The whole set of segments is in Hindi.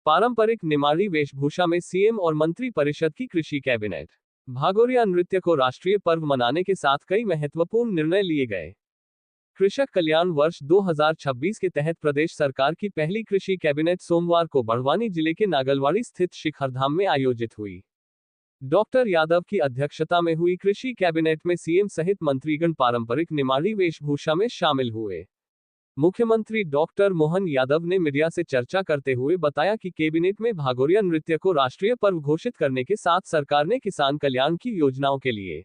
पारंपरिक निमाड़ी वेशभूषा में सीएम और मंत्री परिषद की कृषि कैबिनेट। भागोरिया नृत्य को राष्ट्रीय पर्व मनाने के साथ कई महत्वपूर्ण निर्णय लिए गए। कृषक कल्याण वर्ष 2026 के तहत प्रदेश सरकार की पहली कृषि कैबिनेट सोमवार को बड़वानी जिले के नागलवाड़ी स्थित शिखरधाम में आयोजित हुई। डॉक्टर यादव की अध्यक्षता में हुई कृषि कैबिनेट में सीएम सहित मंत्रीगण पारंपरिक निमाड़ी वेशभूषा में शामिल हुए। मुख्यमंत्री डॉक्टर मोहन यादव ने मीडिया से चर्चा करते हुए बताया कि कैबिनेट में भागोरिया नृत्य को राष्ट्रीय पर्व घोषित करने के साथ सरकार ने किसान कल्याण की योजनाओं के लिए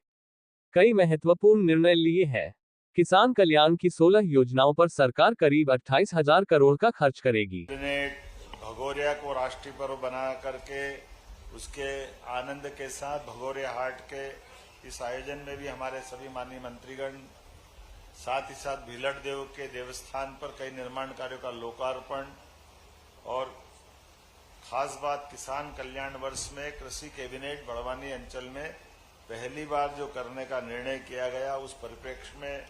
कई महत्वपूर्ण निर्णय लिए हैं। किसान कल्याण की 16 योजनाओं पर सरकार करीब 28,000 करोड़ का खर्च करेगी। भगोरिया को राष्ट्रीय पर्व बना करके उसके आनंद के साथ भगोरिया हाट के इस आयोजन में भी हमारे सभी माननीय मंत्रीगण, साथ ही साथ भीलड़ देव के देवस्थान पर कई निर्माण कार्यों का लोकार्पण और खास बात किसान कल्याण वर्ष में कृषि कैबिनेट बड़वानी अंचल में पहली बार जो करने का निर्णय किया गया, उस परिप्रेक्ष्य में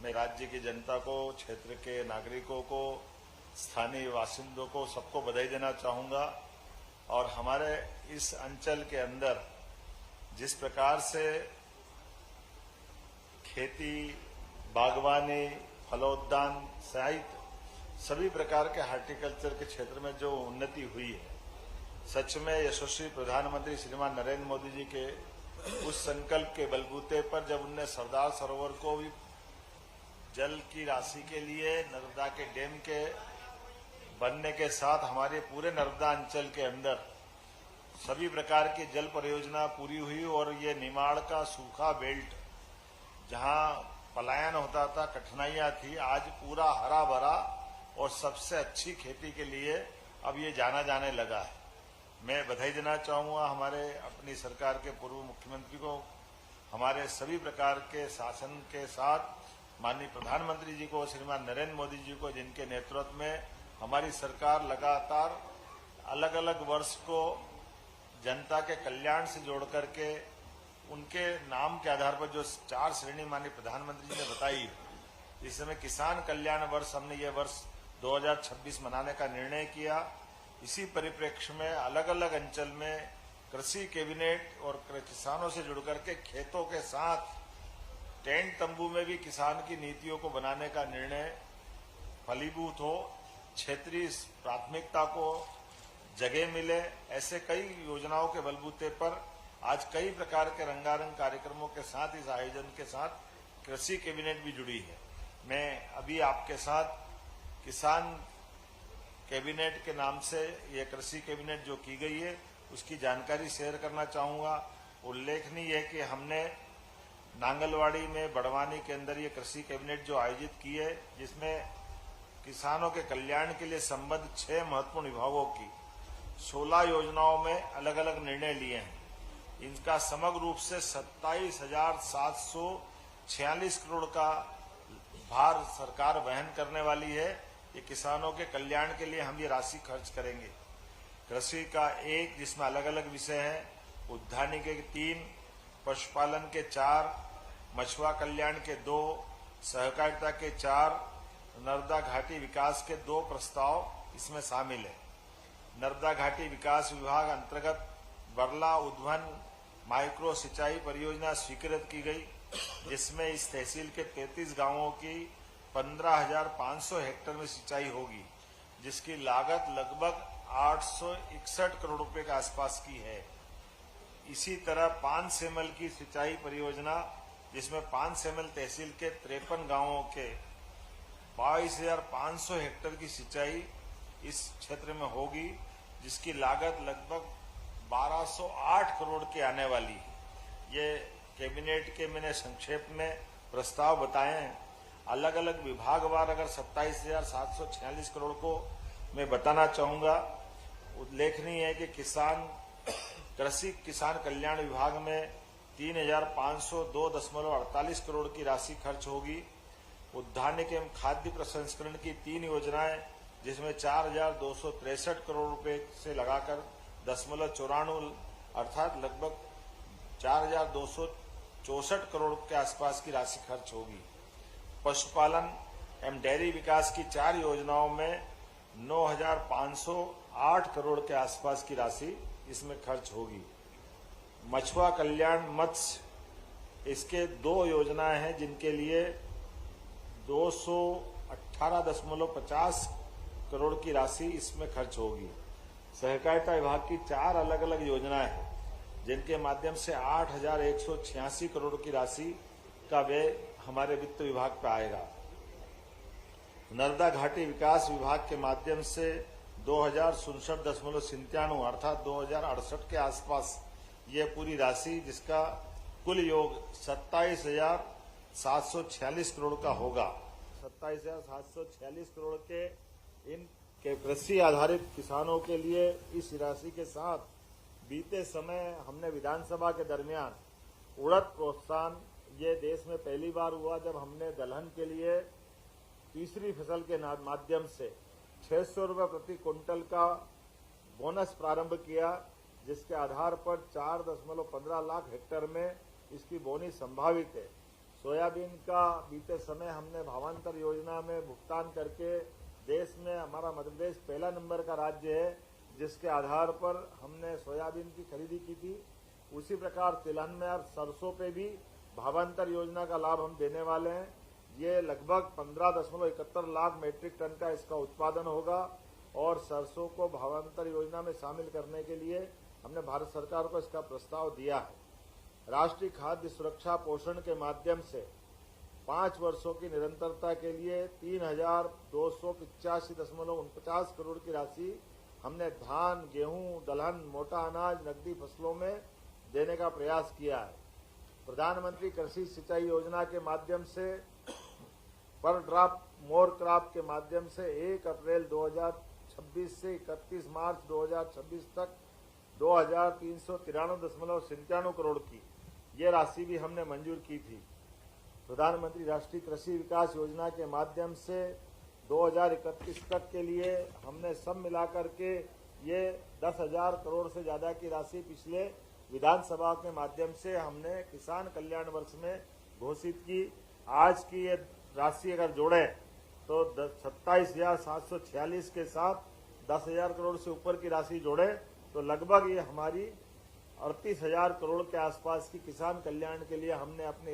मैं राज्य की जनता को, क्षेत्र के नागरिकों को, स्थानीय बासिंदों को, सबको बधाई देना चाहूंगा। और हमारे इस अंचल के अंदर जिस प्रकार से खेती, बागवानी, फलोद्यान सहित सभी प्रकार के हार्टिकल्चर के क्षेत्र में जो उन्नति हुई है, सच में यशस्वी प्रधानमंत्री श्रीमान नरेंद्र मोदी जी के उस संकल्प के बलबूते पर जब उनने सरदार सरोवर को भी जल की राशि के लिए नर्मदा के डैम के बनने के साथ हमारे पूरे नर्मदा अंचल के अंदर सभी प्रकार की जल परियोजना पूरी हुई और ये निमाड़ का सूखा बेल्ट जहां पलायन होता था, कठिनाइयां थी, आज पूरा हरा भरा और सबसे अच्छी खेती के लिए अब ये जाना जाने लगा है। मैं बधाई देना चाहूंगा हमारे अपनी सरकार के पूर्व मुख्यमंत्री को, हमारे सभी प्रकार के शासन के साथ माननीय प्रधानमंत्री जी को, श्रीमान नरेंद्र मोदी जी को, जिनके नेतृत्व में हमारी सरकार लगातार अलग अलग वर्ष को जनता के कल्याण से जोड़ करके उनके नाम के आधार पर जो 4 श्रेणी माननीय प्रधानमंत्री जी ने बताई, इस समय किसान कल्याण वर्ष हमने ये वर्ष 2026 मनाने का निर्णय किया। इसी परिप्रेक्ष्य में अलग अलग अंचल में कृषि कैबिनेट और किसानों से जुड़ करके खेतों के साथ टेंट तंबू में भी किसान की नीतियों को बनाने का निर्णय फलीभूत हो, क्षेत्रीय प्राथमिकता को जगह मिले, ऐसे कई योजनाओं के बलबूते पर आज कई प्रकार के रंगारंग कार्यक्रमों के साथ इस आयोजन के साथ कृषि कैबिनेट भी जुड़ी है। मैं अभी आपके साथ किसान कैबिनेट के नाम से यह कृषि कैबिनेट जो की गई है उसकी जानकारी शेयर करना चाहूंगा। उल्लेखनीय है कि हमने नांगलवाड़ी में बड़वानी के अंदर ये कृषि कैबिनेट जो आयोजित की है, जिसमें किसानों के कल्याण के लिए संबद्ध 6 महत्वपूर्ण विभागों की 16 योजनाओं में अलग अलग निर्णय लिए हैं। इनका समग्र रूप से 27,746 करोड़ का भार सरकार वहन करने वाली है। ये किसानों के कल्याण के लिए हम ये राशि खर्च करेंगे। कृषि का 1, जिसमें अलग अलग विषय हैं, उद्यानिकी के 3, पशुपालन के 4, मछुआ कल्याण के 2, सहकारिता के 4, नर्मदा घाटी विकास के 2 प्रस्ताव इसमें शामिल है। नर्मदा घाटी विकास विभाग अंतर्गत बरला उद्वन माइक्रो सिंचाई परियोजना स्वीकृत की गई, जिसमें इस तहसील के 33 गांवों की 15,500 हेक्टेयर में सिंचाई होगी, जिसकी लागत लगभग 861 करोड़ रुपए के आसपास की है। इसी तरह 5 सेमल की सिंचाई परियोजना, जिसमें 5 सेमल तहसील के 53 गांवों के 22,500 हेक्टेयर की सिंचाई इस क्षेत्र में होगी, जिसकी लागत लगभग 1,208 करोड़ की आने वाली है। ये कैबिनेट के मैंने संक्षेप में प्रस्ताव बताए हैं। अलग अलग विभागवार अगर 27,746 करोड़ को मैं बताना चाहूंगा। उल्लेखनीय है कि कृषि किसान कल्याण विभाग में 3,502.48 करोड़ की राशि खर्च होगी। उद्यानिकी एवं खाद्य प्रसंस्करण की 3 योजनाएं, जिसमें 4,263 करोड़ रुपए से लगाकर 0.94 अर्थात लगभग 4,264 करोड़ के आसपास की राशि खर्च होगी। पशुपालन एवं डेयरी विकास की 4 योजनाओं में 9,500 8 करोड़ के आसपास की राशि इसमें खर्च होगी। मछुआ कल्याण मत्स्य, इसके 2 योजनाएं हैं जिनके लिए 218.50 करोड़ की राशि इसमें खर्च होगी। सहकारिता विभाग की 4 अलग अलग योजनाएं हैं जिनके माध्यम से 8,186 करोड़ की राशि का व्यय हमारे वित्त विभाग पर आएगा। नर्मदा घाटी विकास विभाग के माध्यम से 2067.97 अर्थात 2068 के आसपास ये पूरी राशि, जिसका कुल योग 27,746 करोड़ का होगा। 27,746 करोड़ के इन कृषि आधारित किसानों के लिए इस राशि के साथ बीते समय हमने विधानसभा के दरमियान उड़द प्रोत्साहन, ये देश में पहली बार हुआ जब हमने दलहन के लिए तीसरी फसल के माध्यम से 600 रुपये प्रति क्विंटल का बोनस प्रारंभ किया, जिसके आधार पर 4.15 लाख हेक्टेयर में इसकी बोनी संभावित है। सोयाबीन का बीते समय हमने भावांतर योजना में भुगतान करके देश में हमारा मध्य प्रदेश पहला नंबर का राज्य है, जिसके आधार पर हमने सोयाबीन की खरीदी की थी। उसी प्रकार तिलहन में अब सरसों पे भी भावांतर योजना का लाभ हम देने वाले हैं। ये लगभग 15.71 लाख मीट्रिक टन का इसका उत्पादन होगा और सरसों को भावांतर योजना में शामिल करने के लिए हमने भारत सरकार को इसका प्रस्ताव दिया है। राष्ट्रीय खाद्य सुरक्षा पोषण के माध्यम से 5 वर्षों की निरंतरता के लिए 3,285.49 करोड़ की राशि हमने धान, गेहूं, दलहन, मोटा अनाज, नकदी फसलों में देने का प्रयास किया है। प्रधानमंत्री कृषि सिंचाई योजना के माध्यम से पर ड्रॉप मोर क्रॉप के माध्यम से 1 अप्रैल 2026 से 31 मार्च 2026 तक 2,393.97 करोड़ की ये राशि भी हमने मंजूर की थी। प्रधानमंत्री राष्ट्रीय कृषि विकास योजना के माध्यम से 2031 तक के लिए हमने सब मिलाकर के ये 10,000 करोड़ से ज्यादा की राशि पिछले विधानसभा के माध्यम से हमने किसान कल्याण वर्ष में घोषित की। आज की ये राशि अगर जोड़े तो 27,746 के साथ 10,000 करोड़ से ऊपर की राशि जोड़े तो लगभग ये हमारी 38,000 करोड़ के आसपास की किसान कल्याण के लिए हमने अपने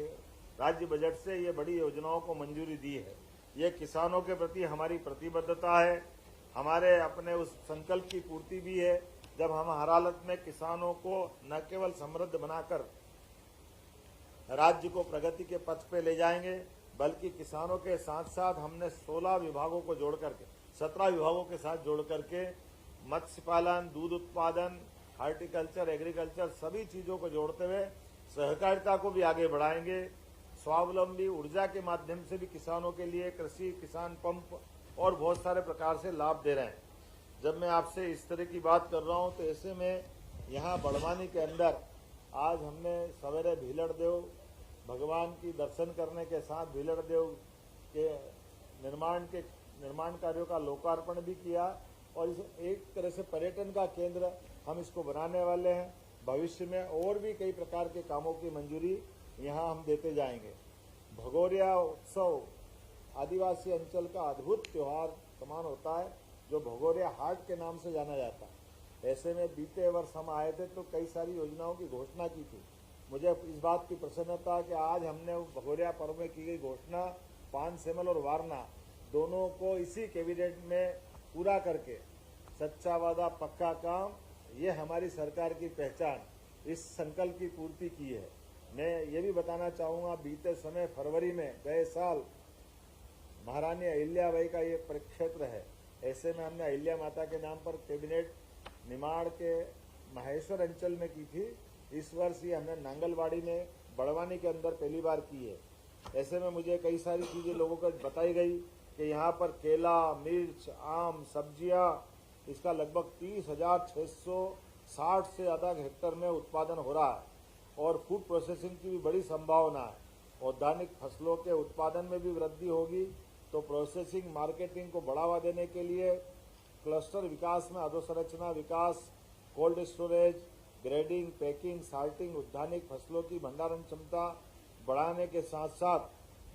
राज्य बजट से ये बड़ी योजनाओं को मंजूरी दी है। ये किसानों के प्रति हमारी प्रतिबद्धता है, हमारे अपने उस संकल्प की पूर्ति भी है जब हम हर हालत में किसानों को न केवल समृद्ध बनाकर राज्य को प्रगति के पथ पे ले जाएंगे, बल्कि किसानों के साथ साथ हमने 16 विभागों को जोड़ करके 17 विभागों के साथ जोड़ करके मत्स्य पालन, दूध उत्पादन, हार्टिकल्चर, एग्रीकल्चर सभी चीजों को जोड़ते हुए सहकारिता को भी आगे बढ़ाएंगे। स्वावलंबी ऊर्जा के माध्यम से भी किसानों के लिए कृषि किसान पंप और बहुत सारे प्रकार से लाभ दे रहे हैं। जब मैं आपसे इस तरह की बात कर रहा हूं तो ऐसे में यहाँ बड़वानी के अंदर आज हमने सवेरे भीलड़ देव भगवान की दर्शन करने के साथ भीलड़ देव के निर्माण कार्यों का लोकार्पण भी किया और इस एक तरह से पर्यटन का केंद्र हम इसको बनाने वाले हैं। भविष्य में और भी कई प्रकार के कामों की मंजूरी यहाँ हम देते जाएंगे। भगोरिया उत्सव आदिवासी अंचल का अद्भुत त्योहार समान होता है जो भगोरिया हाट के नाम से जाना जाता है। ऐसे में बीते वर्ष हम आए थे तो कई सारी योजनाओं की घोषणा की थी। मुझे इस बात की प्रसन्नता कि आज हमने भगोरिया पर्व में की गई घोषणा पान सेमल और वारना दोनों को इसी कैबिनेट में पूरा करके सच्चा वादा पक्का काम, ये हमारी सरकार की पहचान, इस संकल्प की पूर्ति की है। मैं ये भी बताना चाहूँगा बीते समय फरवरी में गए साल महारानी अहिल्याबाई का ये परिक्षेत्र है। ऐसे में हमने अहिल्या माता के नाम पर कैबिनेट निमाड़ के महेश्वर अंचल में की थी। इस वर्ष ये हमने नांगलवाड़ी में बड़वानी के अंदर पहली बार की है। ऐसे में मुझे कई सारी चीजें लोगों को बताई गई कि यहाँ पर केला, मिर्च, आम, सब्जियां इसका लगभग 30,660 से ज्यादा हेक्टेयर में उत्पादन हो रहा है और फूड प्रोसेसिंग की भी बड़ी संभावना है। औद्यानिक फसलों के उत्पादन में भी वृद्धि होगी तो प्रोसेसिंग मार्केटिंग को बढ़ावा देने के लिए क्लस्टर विकास में अधोसंरचना विकास, cold storage, grading, packing, salting, औद्यानिक फसलों की भंडारण क्षमता बढ़ाने के साथ साथ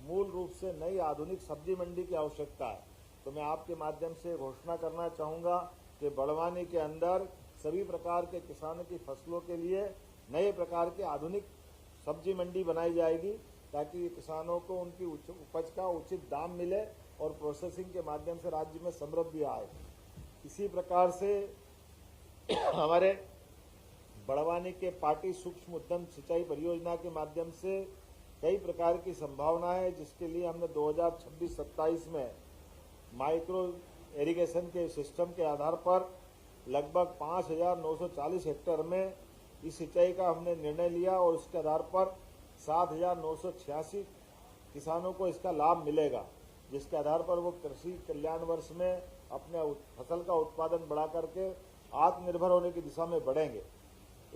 मूल रूप से नई आधुनिक सब्जी मंडी की आवश्यकता है। तो मैं आपके माध्यम से घोषणा करना चाहूँगा कि बड़वानी के अंदर सभी प्रकार के किसानों की फसलों के लिए नए प्रकार के आधुनिक सब्जी मंडी बनाई जाएगी, ताकि किसानों को उनकी उपज का उचित दाम मिले और प्रोसेसिंग के माध्यम से राज्य में समृद्धि आए। इसी प्रकार से हमारे बड़वानी के पाटी सूक्ष्म उद्यम सिंचाई परियोजना के माध्यम से कई प्रकार की संभावनाएं है, जिसके लिए हमने 2026-27 में माइक्रो इरिगेशन के सिस्टम के आधार पर लगभग 5,940 हेक्टेयर में इस सिंचाई का हमने निर्णय लिया और इसके आधार पर 7,986 किसानों को इसका लाभ मिलेगा, जिसके आधार पर वो कृषि कल्याण वर्ष में अपने फसल का उत्पादन बढ़ा करके आत्मनिर्भर होने की दिशा में बढ़ेंगे।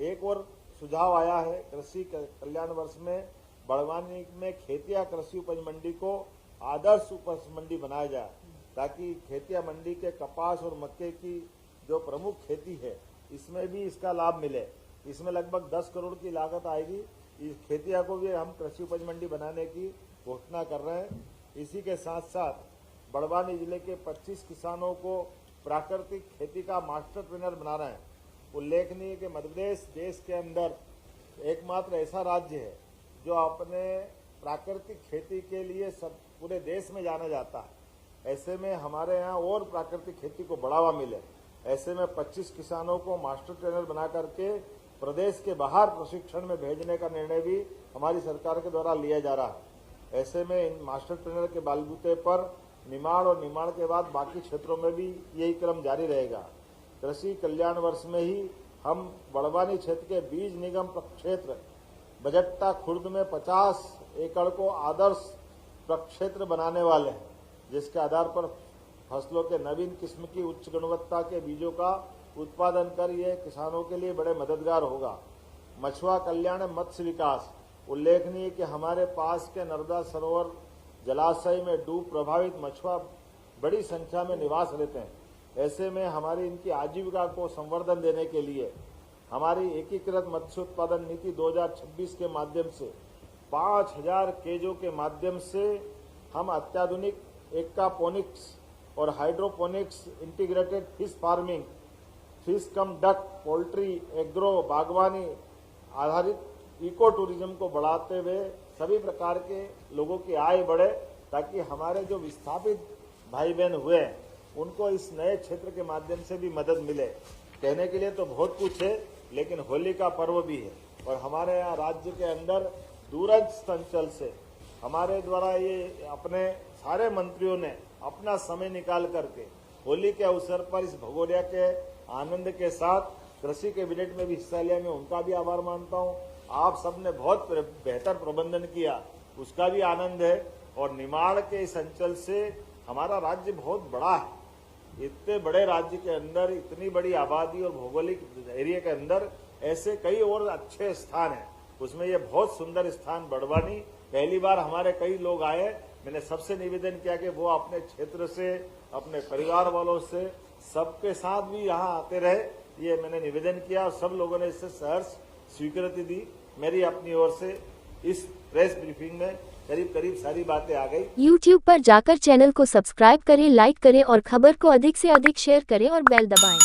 एक और सुझाव आया है, कृषि कल्याण वर्ष में बड़वानी में खेतिया कृषि उपज मंडी को आदर्श उपज मंडी बनाया जाए, ताकि खेतिया मंडी के कपास और मक्के की जो प्रमुख खेती है इसमें भी इसका लाभ मिले। इसमें लगभग 10 करोड़ की लागत आएगी। इस खेतिया को भी हम कृषि उपज मंडी बनाने की घोषणा कर रहे हैं। इसी के साथ साथ बड़वानी जिले के 25 किसानों को प्राकृतिक खेती का मास्टर ट्रेनर बना रहे हैं। उल्लेखनीय कि मध्य प्रदेश देश के अंदर एकमात्र ऐसा राज्य है जो अपने प्राकृतिक खेती के लिए सब पूरे देश में जाना जाता है। ऐसे में हमारे यहाँ और प्राकृतिक खेती को बढ़ावा मिले, ऐसे में 25 किसानों को मास्टर ट्रेनर बना करके प्रदेश के बाहर प्रशिक्षण में भेजने का निर्णय भी हमारी सरकार के द्वारा लिया जा रहा है। ऐसे में इन मास्टर ट्रेनर के बलबूते पर निमाड़ और निमाड़ के बाद बाकी क्षेत्रों में भी यही क्रम जारी रहेगा। कृषि कल्याण वर्ष में ही हम बड़वानी क्षेत्र के बीज निगम प्रक्षेत्र बजट्टा खुर्द में 50 एकड़ को आदर्श प्रक्षेत्र बनाने वाले हैं, जिसके आधार पर फसलों के नवीन किस्म की उच्च गुणवत्ता के बीजों का उत्पादन कर ये किसानों के लिए बड़े मददगार होगा। मछुआ कल्याण मत्स्य विकास, उल्लेखनीय कि हमारे पास के नर्मदा सरोवर जलाशय में डूब प्रभावित मछुआ बड़ी संख्या में निवास रहते हैं। ऐसे में हमारी इनकी आजीविका को संवर्धन देने के लिए हमारी एकीकृत मत्स्य उत्पादन नीति 2026 के माध्यम से 5,000 केजों के माध्यम से हम अत्याधुनिक एक्वापोनिक्स और hydroponics integrated fish farming, fish cum duck, poultry, agro, बागवानी आधारित इको टूरिज्म को बढ़ाते हुए सभी प्रकार के लोगों की आय बढ़े, ताकि हमारे जो विस्थापित भाई बहन हुए हैं उनको इस नए क्षेत्र के माध्यम से भी मदद मिले। कहने के लिए तो बहुत कुछ है, लेकिन होली का पर्व भी है और हमारे यहाँ राज्य के अंदर दूरस्थ अंचल से हमारे द्वारा ये अपने सारे मंत्रियों ने अपना समय निकाल करके होली के अवसर पर इस भगोरिया के आनंद के साथ कृषि कैबिनेट में भी हिस्सा लिया। मैं उनका भी आभार मानता हूँ। आप सबने बहुत बेहतर प्रबंधन किया, उसका भी आनंद है। और निमाड़ के इस अंचल से हमारा राज्य बहुत बड़ा है। इतने बड़े राज्य के अंदर इतनी बड़ी आबादी और भौगोलिक एरिया के अंदर ऐसे कई और अच्छे स्थान हैं, उसमें ये बहुत सुंदर स्थान बड़वानी। पहली बार हमारे कई लोग आए, मैंने सबसे निवेदन किया कि वो अपने क्षेत्र से, अपने परिवार वालों से, सबके साथ भी यहाँ आते रहे। ये मैंने निवेदन किया और सब लोगों ने इससे सहर्ष स्वीकृति दी। मेरी अपनी ओर से इस प्रेस ब्रीफिंग में करीब सारी बातें आ गई। YouTube पर जाकर चैनल को सब्सक्राइब करें, लाइक करें और खबर को अधिक से अधिक शेयर करें और बेल दबाएं।